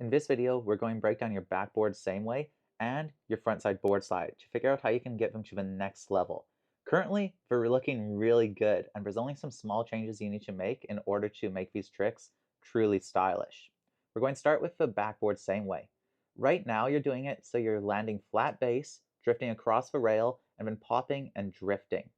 In this video, we're going to break down your backboard same way and your frontside board slide to figure out how you can get them to the next level. Currently, they're looking really good, and there's only some small changes you need to make in order to make these tricks truly stylish. We're going to start with the backboard same way. Right now, you're doing it so you're landing flat base, drifting across the rail, and then popping and drifting.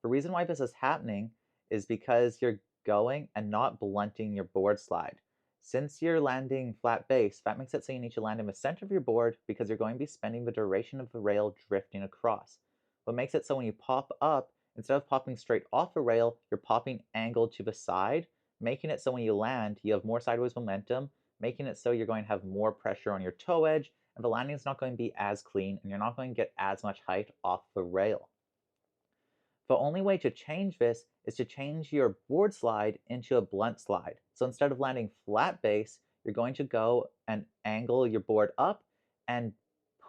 The reason why this is happening is because you're going and not blunting your board slide. Since you're landing flat base, that makes it so you need to land in the center of your board because you're going to be spending the duration of the rail drifting across. What makes it so when you pop up, instead of popping straight off the rail, you're popping angled to the side, making it so when you land, you have more sideways momentum, making it so you're going to have more pressure on your toe edge, and the landing is not going to be as clean, and you're not going to get as much height off the rail. The only way to change this is to change your board slide into a blunt slide. So instead of landing flat base, you're going to go and angle your board up and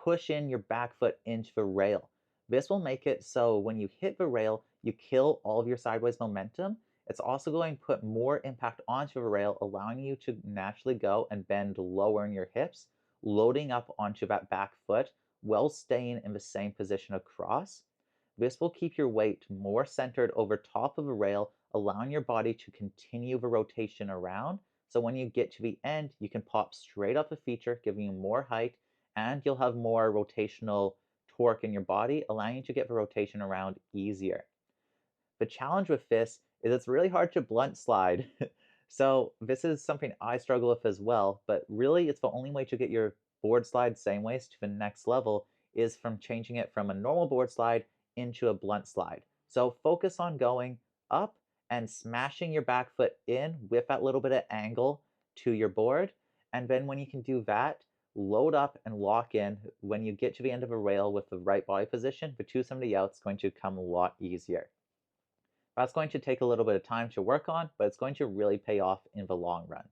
push in your back foot into the rail. This will make it so when you hit the rail, you kill all of your sideways momentum. It's also going to put more impact onto the rail, allowing you to naturally go and bend lower in your hips, loading up onto that back foot while staying in the same position across. This will keep your weight more centered over top of the rail, allowing your body to continue the rotation around. So when you get to the end, you can pop straight up the feature, giving you more height, and you'll have more rotational torque in your body, allowing you to get the rotation around easier. The challenge with this is it's really hard to blunt slide. So this is something I struggle with as well, but really it's the only way to get your board slide same ways to the next level is from changing it from a normal board slide into a blunt slide. So focus on going up and smashing your back foot in with that little bit of angle to your board. And then when you can do that, load up and lock in. When you get to the end of a rail with the right body position, the 270 out is going to come a lot easier. That's going to take a little bit of time to work on, but it's going to really pay off in the long run.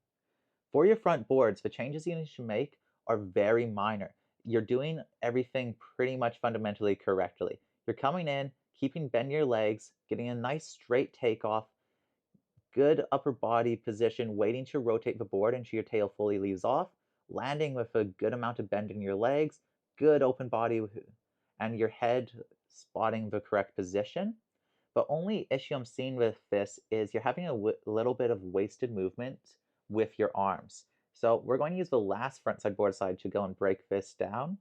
For your front boards, the changes you need to make are very minor. You're doing everything pretty much fundamentally correctly. You're coming in, keeping bend your legs, getting a nice straight takeoff, good upper body position, waiting to rotate the board until your tail fully leaves off, landing with a good amount of bend in your legs, good open body, and your head spotting the correct position. The only issue I'm seeing with this is you're having a little bit of wasted movement with your arms. So we're going to use the last frontside board slide to go and break this down,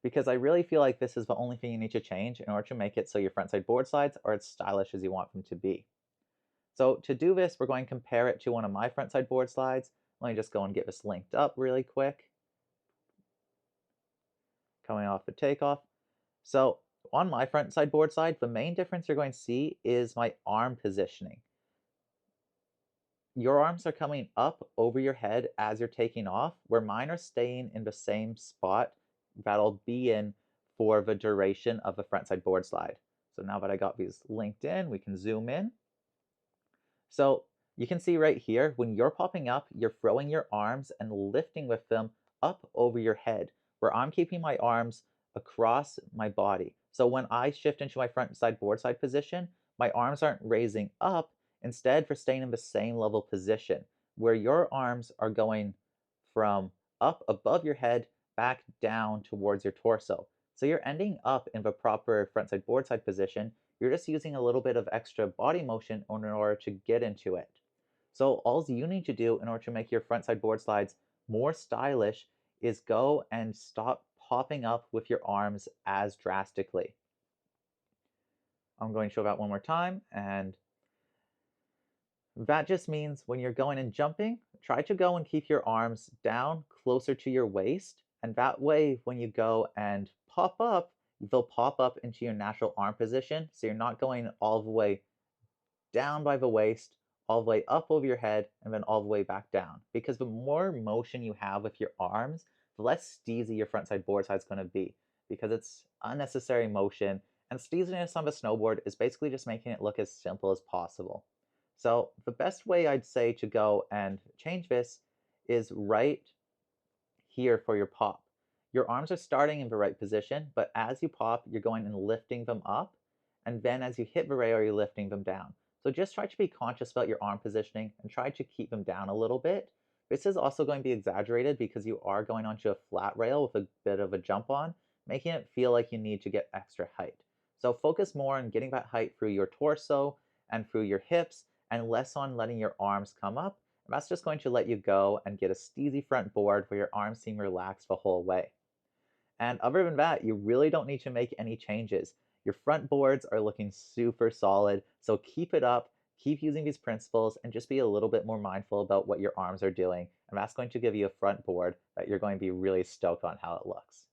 because I really feel like this is the only thing you need to change in order to make it so your frontside board slides are as stylish as you want them to be. So to do this, we're going to compare it to one of my frontside board slides. Let me just go and get this linked up really quick. Coming off the takeoff. So on my frontside board slide, the main difference you're going to see is my arm positioning. Your arms are coming up over your head as you're taking off, where mine are staying in the same spot that I'll be in for the duration of the frontside board slide. So now that I got these linked in, we can zoom in. So you can see right here, when you're popping up, you're throwing your arms and lifting with them up over your head, where I'm keeping my arms across my body. So when I shift into my frontside board slide position, my arms aren't raising up. Instead, they're staying in the same level position, where your arms are going from up above your head back down towards your torso. So you're ending up in the proper frontside board slide position. You're just using a little bit of extra body motion in order to get into it. So all you need to do in order to make your frontside board slides more stylish is go and stop popping up with your arms as drastically. I'm going to show that one more time, and that just means when you're going and jumping, try to go and keep your arms down closer to your waist, and that way when you go and pop up, they'll pop up into your natural arm position, so you're not going all the way down by the waist, all the way up over your head, and then all the way back down. Because the more motion you have with your arms, the less steezy your frontside board slide is going to be, because it's unnecessary motion, and steeziness on the snowboard is basically just making it look as simple as possible. So the best way I'd say to go and change this is right here for your pop. Your arms are starting in the right position, but as you pop, you're going and lifting them up, and then as you hit the rail, you're lifting them down. So just try to be conscious about your arm positioning and try to keep them down a little bit This is also going to be exaggerated because you are going onto a flat rail with a bit of a jump on, making it feel like you need to get extra height. So focus more on getting that height through your torso and through your hips, and less on letting your arms come up. And that's just going to let you go and get a steezy front board where your arms seem relaxed the whole way. And other than that, you really don't need to make any changes. Your front boards are looking super solid, so keep it up, keep using these principles, and just be a little bit more mindful about what your arms are doing. And that's going to give you a front board that you're going to be really stoked on how it looks.